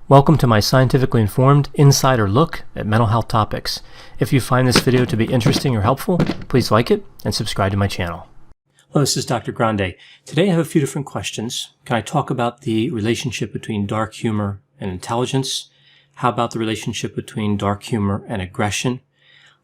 Welcome to my scientifically informed insider look at mental health topics. If you find this video to be interesting or helpful, please like it and subscribe to my channel. Hello, this is Dr. Grande. Today I have a few different questions. Can I talk about the relationship between dark humor and intelligence? How about the relationship between dark humor and aggression?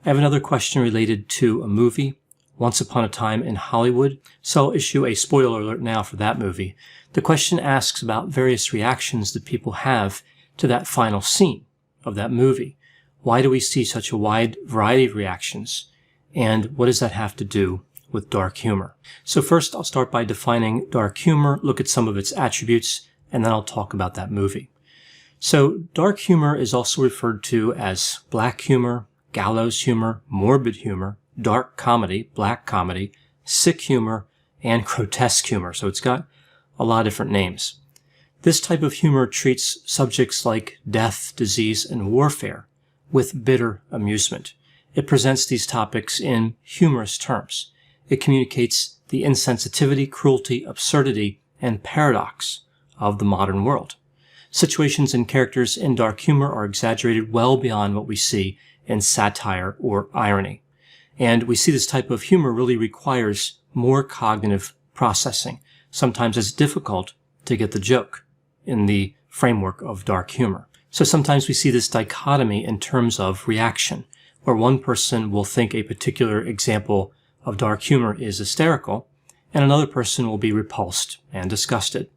I have another question related to a movie, Once Upon a Time in Hollywood. So I'll issue a spoiler alert now for that movie. The question asks about various reactions that people have to that final scene of that movie. Why do we see such a wide variety of reactions? And what does that have to do with dark humor? So first, I'll start by defining dark humor, look at some of its attributes, and then I'll talk about that movie. So dark humor is also referred to as black humor, gallows humor, morbid humor, dark comedy, black comedy, sick humor, and grotesque humor. So it's got a lot of different names. This type of humor treats subjects like death, disease, and warfare with bitter amusement. It presents these topics in humorous terms. It communicates the insensitivity, cruelty, absurdity, and paradox of the modern world. Situations and characters in dark humor are exaggerated well beyond what we see in satire or irony. And we see this type of humor really requires more cognitive processing. Sometimes it's difficult to get the joke in the framework of dark humor. So sometimes we see this dichotomy in terms of reaction, where one person will think a particular example of dark humor is hysterical, and another person will be repulsed and disgusted.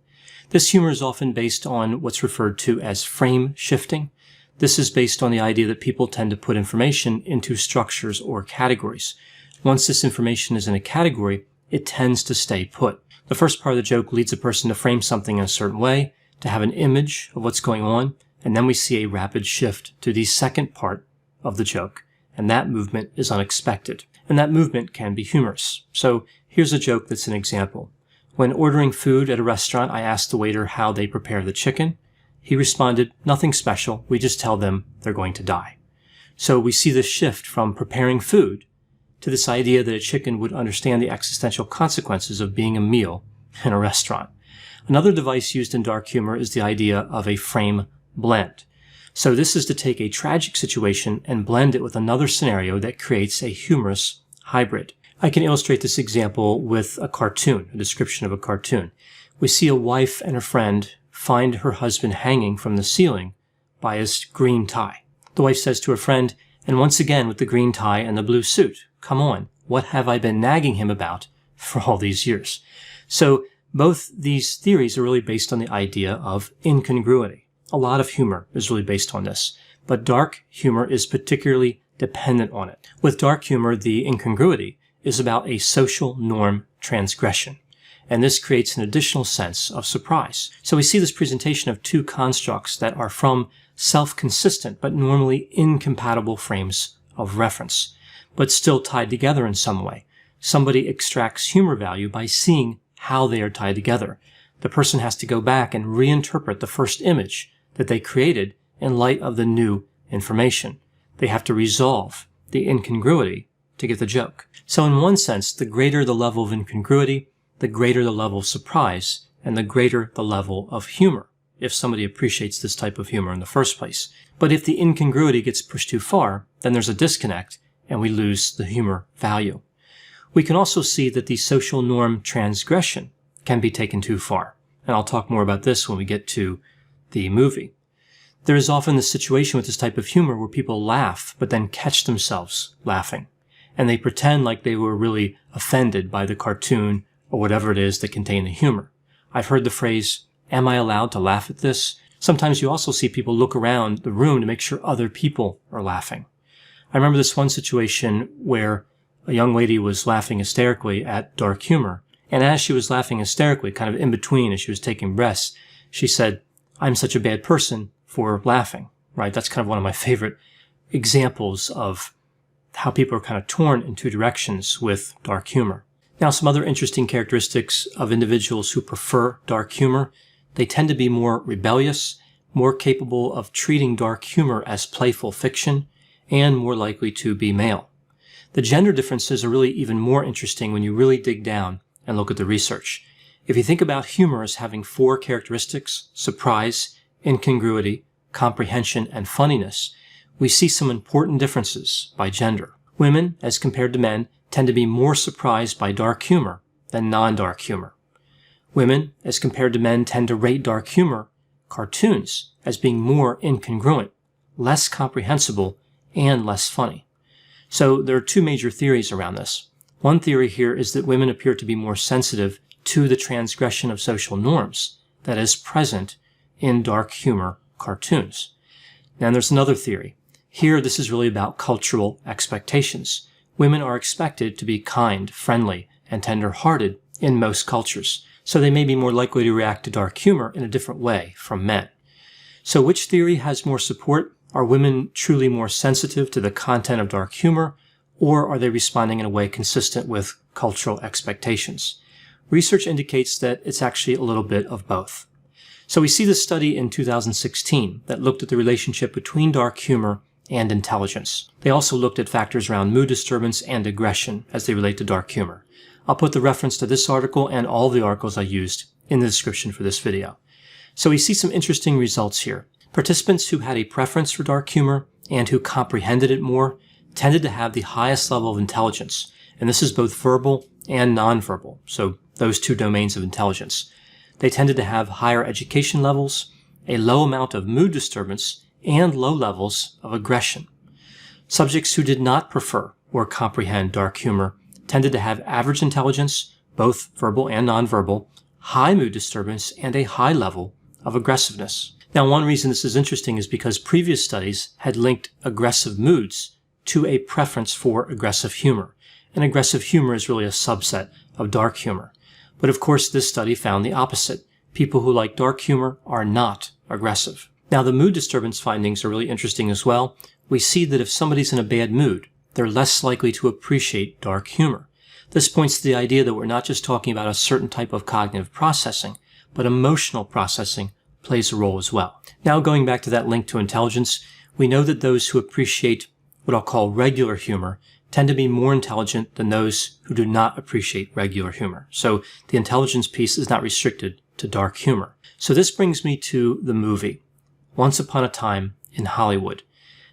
This humor is often based on what's referred to as frame shifting. This is based on the idea that people tend to put information into structures or categories. Once this information is in a category, it tends to stay put. The first part of the joke leads a person to frame something in a certain way, to have an image of what's going on, and then we see a rapid shift to the second part of the joke, and that movement is unexpected. And that movement can be humorous. So here's a joke that's an example. When ordering food at a restaurant, I asked the waiter how they prepare the chicken. He responded, "Nothing special, we just tell them they're going to die." So we see this shift from preparing food to this idea that a chicken would understand the existential consequences of being a meal in a restaurant. Another device used in dark humor is the idea of a frame blend. So this is to take a tragic situation and blend it with another scenario that creates a humorous hybrid. I can illustrate this example with a cartoon, a description of a cartoon. We see a wife and a friend find her husband hanging from the ceiling by his green tie. The wife says to her friend, and once again with the green tie and the blue suit, "Come on, what have I been nagging him about for all these years?" So both these theories are really based on the idea of incongruity. A lot of humor is really based on this, but dark humor is particularly dependent on it. With dark humor, the incongruity is about a social norm transgression, and this creates an additional sense of surprise. So we see this presentation of two constructs that are from self-consistent but normally incompatible frames of reference, but still tied together in some way. Somebody extracts humor value by seeing how they are tied together. The person has to go back and reinterpret the first image that they created in light of the new information. They have to resolve the incongruity to get the joke. So in one sense, the greater the level of incongruity, the greater the level of surprise, and the greater the level of humor, if somebody appreciates this type of humor in the first place. But if the incongruity gets pushed too far, then there's a disconnect, and we lose the humor value. We can also see that the social norm transgression can be taken too far, and I'll talk more about this when we get to the movie. There is often the situation with this type of humor where people laugh, but then catch themselves laughing, and they pretend like they were really offended by the cartoon or whatever it is that contained the humor. I've heard the phrase, "Am I allowed to laugh at this?" Sometimes you also see people look around the room to make sure other people are laughing. I remember this one situation where a young lady was laughing hysterically at dark humor, and as she was laughing hysterically, kind of in between as she was taking breaths, she said, "I'm such a bad person for laughing," right? That's kind of one of my favorite examples of how people are kind of torn in two directions with dark humor. Now, some other interesting characteristics of individuals who prefer dark humor: they tend to be more rebellious, more capable of treating dark humor as playful fiction, and more likely to be male. The gender differences are really even more interesting when you really dig down and look at the research. If you think about humor as having four characteristics: surprise, incongruity, Comprehension, and Funniness, we see some important differences by gender. Women, as compared to men, tend to be more surprised by dark humor than non-dark humor. Women, as compared to men, tend to rate dark humor, cartoons, as being more incongruent, less comprehensible, and less funny. So there are two major theories around this. One theory here is that women appear to be more sensitive to the transgression of social norms that is present in dark humor cartoons. Then there's another theory. Here, this is really about cultural expectations. Women are expected to be kind, friendly, and tender-hearted in most cultures, so they may be more likely to react to dark humor in a different way from men. So which theory has more support? Are women truly more sensitive to the content of dark humor, or are they responding in a way consistent with cultural expectations? Research indicates that it's actually a little bit of both. So we see this study in 2016 that looked at the relationship between dark humor and intelligence. They also looked at factors around mood disturbance and aggression as they relate to dark humor. I'll put the reference to this article and all the articles I used in the description for this video. So we see some interesting results here. Participants who had a preference for dark humor and who comprehended it more tended to have the highest level of intelligence, and this is both verbal and nonverbal, so those two domains of intelligence. They tended to have higher education levels, a low amount of mood disturbance, and low levels of aggression. Subjects who did not prefer or comprehend dark humor tended to have average intelligence, both verbal and nonverbal, high mood disturbance, and a high level of aggressiveness. Now, one reason this is interesting is because previous studies had linked aggressive moods to a preference for aggressive humor. And aggressive humor is really a subset of dark humor. But of course, this study found the opposite. People who like dark humor are not aggressive. Now, the mood disturbance findings are really interesting as well. We see that if somebody's in a bad mood, they're less likely to appreciate dark humor. This points to the idea that we're not just talking about a certain type of cognitive processing, but emotional processing plays a role as well. Now, going back to that link to intelligence, we know that those who appreciate what I'll call regular humor tend to be more intelligent than those who do not appreciate regular humor. So the intelligence piece is not restricted to dark humor. So this brings me to the movie, Once Upon a Time in Hollywood.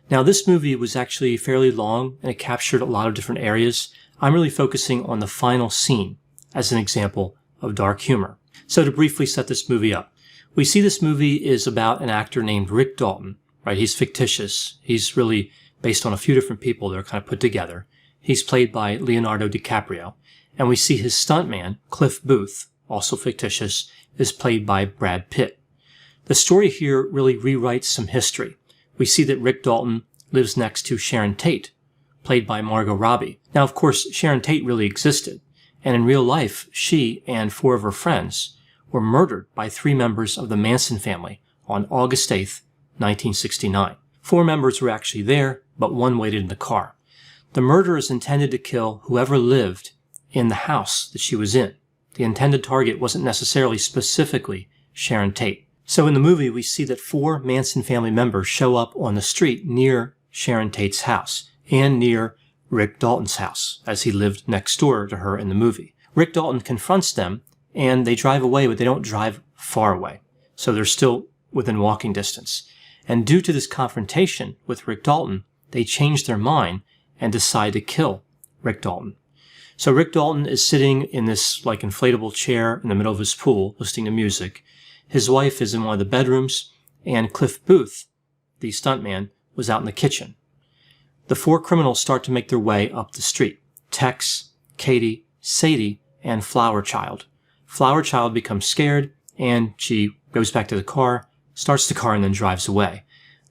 Now, this movie was actually fairly long and it captured a lot of different areas. I'm really focusing on the final scene as an example of dark humor. So to briefly set this movie up, we see this movie is about an actor named Rick Dalton, right? He's fictitious. He's really based on a few different people that are kind of put together. He's played by Leonardo DiCaprio. And we see his stuntman, Cliff Booth, also fictitious, is played by Brad Pitt. The story here really rewrites some history. We see that Rick Dalton lives next to Sharon Tate, played by Margot Robbie. Now, of course, Sharon Tate really existed, and in real life, she and 4 of her friends were murdered by 3 members of the Manson family on August 8th, 1969. 4 members were actually there, but 1 waited in the car. The murder is intended to kill whoever lived in the house that she was in. The intended target wasn't necessarily specifically Sharon Tate. So in the movie, we see that 4 Manson family members show up on the street near Sharon Tate's house and near Rick Dalton's house, as he lived next door to her in the movie. Rick Dalton confronts them, and they drive away, but they don't drive far away. So they're still within walking distance. And due to this confrontation with Rick Dalton, they change their mind and decide to kill Rick Dalton. So Rick Dalton is sitting in this like inflatable chair in the middle of his pool, listening to music. His wife is in one of the bedrooms, and Cliff Booth, the stuntman, was out in the kitchen. The 4 criminals start to make their way up the street. Tex, Katie, Sadie, and Flower Child. Flower Child becomes scared, and she goes back to the car, starts the car, and then drives away.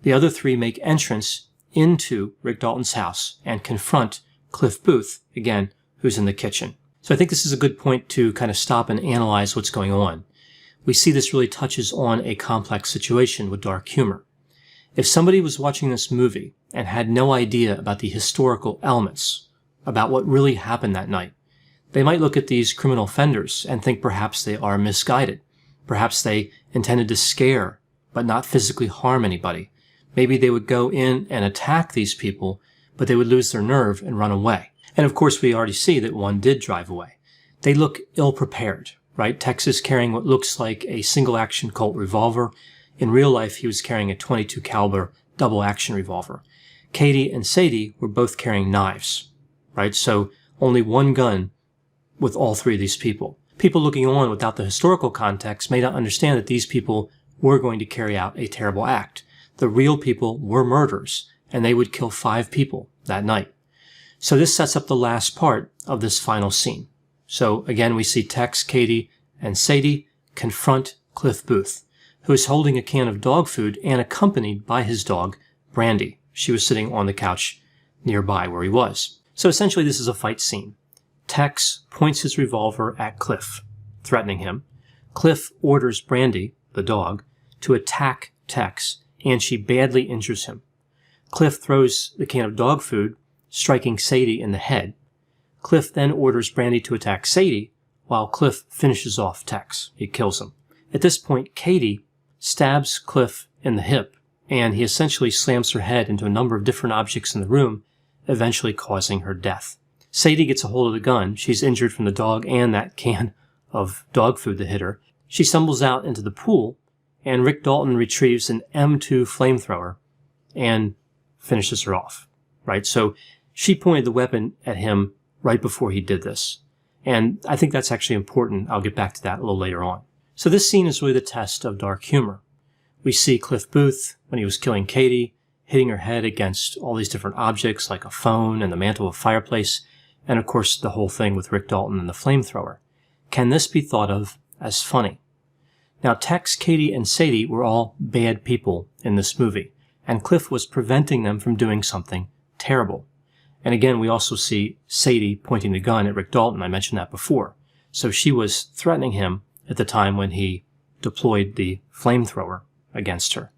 The other 3 make entrance into Rick Dalton's house and confront Cliff Booth, again, who's in the kitchen. So I think this is a good point to kind of stop and analyze what's going on. We see this really touches on a complex situation with dark humor. If somebody was watching this movie and had no idea about the historical elements, about what really happened that night, they might look at these criminal offenders and think perhaps they are misguided. Perhaps they intended to scare, but not physically harm anybody. Maybe they would go in and attack these people, but they would lose their nerve and run away. And of course, we already see that 1 did drive away. They look ill-prepared, right? Tex is carrying what looks like a single-action Colt revolver. In real life, he was carrying a .22 caliber double-action revolver. Katie and Sadie were both carrying knives, right? So only one gun with all three of these people. People looking on without the historical context may not understand that these people were going to carry out a terrible act. The real people were murderers, and they would kill 5 people that night. So this sets up the last part of this final scene. So again, we see Tex, Katie, and Sadie confront Cliff Booth, who is holding a can of dog food and accompanied by his dog, Brandy. She was sitting on the couch nearby where he was. So essentially this is a fight scene. Tex points his revolver at Cliff, threatening him. Cliff orders Brandy, the dog, to attack Tex, and she badly injures him. Cliff throws the can of dog food, striking Sadie in the head. Cliff then orders Brandy to attack Sadie, while Cliff finishes off Tex. He kills him. At this point, Katie stabs Cliff in the hip, and he essentially slams her head into a number of different objects in the room, eventually causing her death. Sadie gets a hold of the gun. She's injured from the dog and that can of dog food that hit her. She stumbles out into the pool, and Rick Dalton retrieves an M2 flamethrower and finishes her off, right? So she pointed the weapon at him right before he did this. And I think that's actually important. I'll get back to that a little later on. So this scene is really the test of dark humor. We see Cliff Booth, when he was killing Katie, hitting her head against all these different objects like a phone and the mantle of a fireplace, and of course the whole thing with Rick Dalton and the flamethrower. Can this be thought of as funny? Now, Tex, Katie, and Sadie were all bad people in this movie, and Cliff was preventing them from doing something terrible. And again, we also see Sadie pointing the gun at Rick Dalton. I mentioned that before. So she was threatening him at the time when he deployed the flamethrower against her.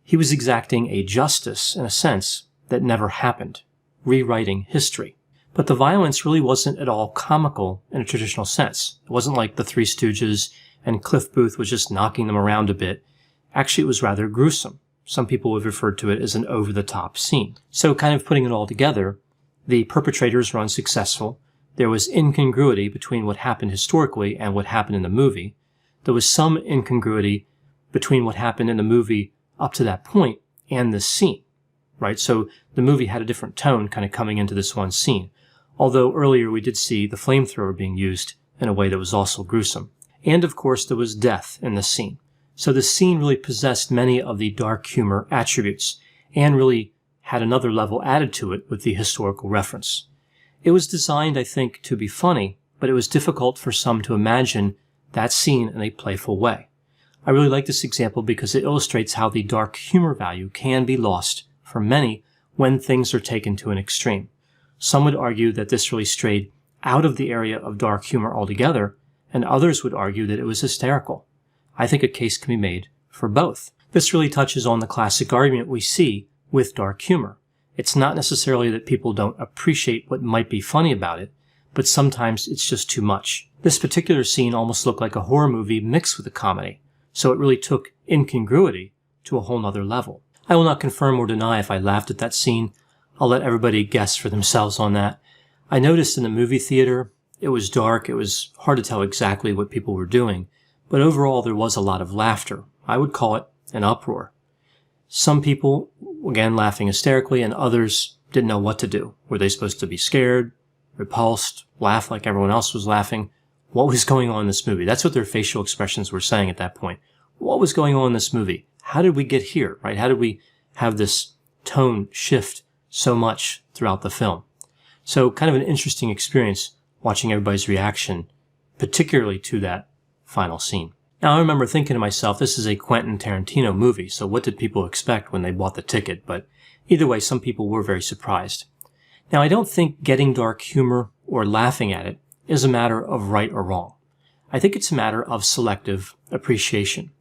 He was exacting a justice, in a sense, that never happened, rewriting history. But the violence really wasn't at all comical in a traditional sense. It wasn't like the Three Stooges and Cliff Booth was just knocking them around a bit. Actually, it was rather gruesome. Some people have referred to it as an over-the-top scene. So kind of putting it all together, the perpetrators were unsuccessful. There was incongruity between what happened historically and what happened in the movie. There was some incongruity between what happened in the movie up to that point and this scene, right? So the movie had a different tone kind of coming into this one scene. Although earlier we did see the flamethrower being used in a way that was also gruesome. And of course there was death in this scene. So the scene really possessed many of the dark humor attributes and really had another level added to it with the historical reference. It was designed, I think, to be funny, but it was difficult for some to imagine that scene in a playful way. I really like this example because it illustrates how the dark humor value can be lost for many when things are taken to an extreme. Some would argue that this really strayed out of the area of dark humor altogether, and others would argue that it was hysterical. I think a case can be made for both. This really touches on the classic argument we see with dark humor. It's not necessarily that people don't appreciate what might be funny about it, but sometimes it's just too much. This particular scene almost looked like a horror movie mixed with a comedy, so it really took incongruity to a whole nother level. I will not confirm or deny if I laughed at that scene. I'll let everybody guess for themselves on that. I noticed in the movie theater, it was dark, it was hard to tell exactly what people were doing, but overall there was a lot of laughter. I would call it an uproar. Some people, again, laughing hysterically, and others didn't know what to do. Were they supposed to be scared, repulsed, laugh like everyone else was laughing? What was going on in this movie? That's what their facial expressions were saying at that point. What was going on in this movie? How did we get here, right? How did we have this tone shift so much throughout the film? So kind of an interesting experience watching everybody's reaction, particularly to that final scene. Now, I remember thinking to myself, this is a Quentin Tarantino movie, so what did people expect when they bought the ticket? But either way, some people were very surprised. Now, I don't think getting dark humor or laughing at it is a matter of right or wrong. I think it's a matter of selective appreciation.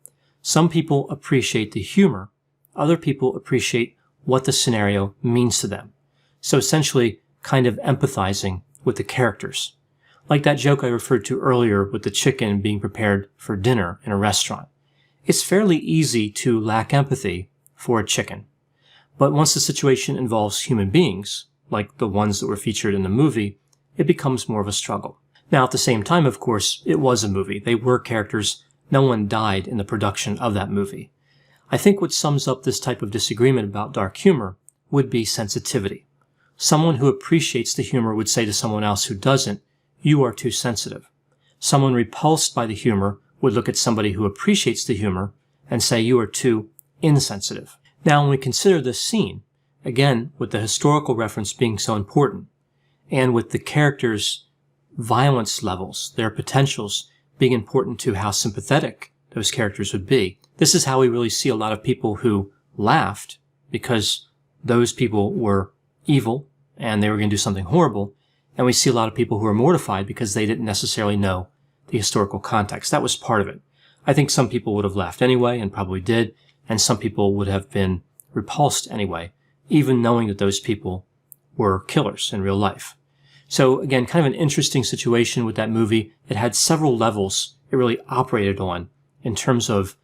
Some people appreciate the humor. Other people appreciate what the scenario means to them. So essentially, kind of empathizing with the characters. Like that joke I referred to earlier with the chicken being prepared for dinner in a restaurant. It's fairly easy to lack empathy for a chicken. But once the situation involves human beings, like the ones that were featured in the movie, it becomes more of a struggle. Now, at the same time, of course, it was a movie. They were characters. No one died in the production of that movie. I think what sums up this type of disagreement about dark humor would be sensitivity. Someone who appreciates the humor would say to someone else who doesn't, "You are too sensitive." Someone repulsed by the humor would look at somebody who appreciates the humor and say, "You are too insensitive." Now, when we consider this scene, again, with the historical reference being so important, and with the characters' violence levels, their potentials being important to how sympathetic those characters would be, this is how we really see a lot of people who laughed because those people were evil and they were going to do something horrible, and we see a lot of people who are mortified because they didn't necessarily know the historical context. That was part of it. I think some people would have laughed anyway, and probably did, and some people would have been repulsed anyway, even knowing that those people were killers in real life. So again, kind of an interesting situation with that movie. It had several levels it really operated on in terms of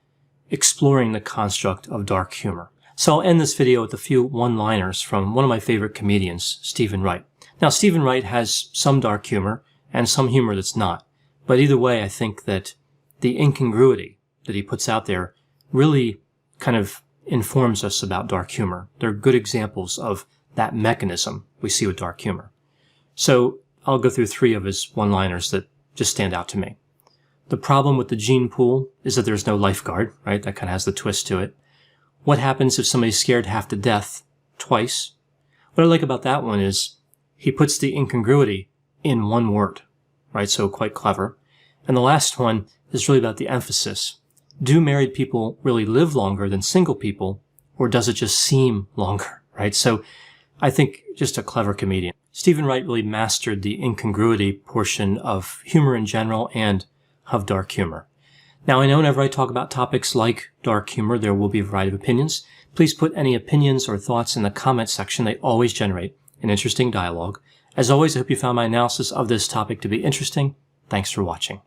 exploring the construct of dark humor. So I'll end this video with a few one-liners from one of my favorite comedians, Stephen Wright. Now, Stephen Wright has some dark humor and some humor that's not. But either way, I think that the incongruity that he puts out there really kind of informs us about dark humor. They're good examples of that mechanism we see with dark humor. So I'll go through 3 of his one-liners that just stand out to me. The problem with the gene pool is that there's no lifeguard, right? That kind of has the twist to it. What happens if somebody's scared half to death twice? What I like about that one is he puts the incongruity in one word, right? So quite clever. And the last one is really about the emphasis. Do married people really live longer than single people, or does it just seem longer, right? So I think just a clever comedian. Stephen Wright really mastered the incongruity portion of humor in general and of dark humor. Now, I know whenever I talk about topics like dark humor, there will be a variety of opinions. Please put any opinions or thoughts in the comment section. They always generate an interesting dialogue. As always, I hope you found my analysis of this topic to be interesting. Thanks for watching.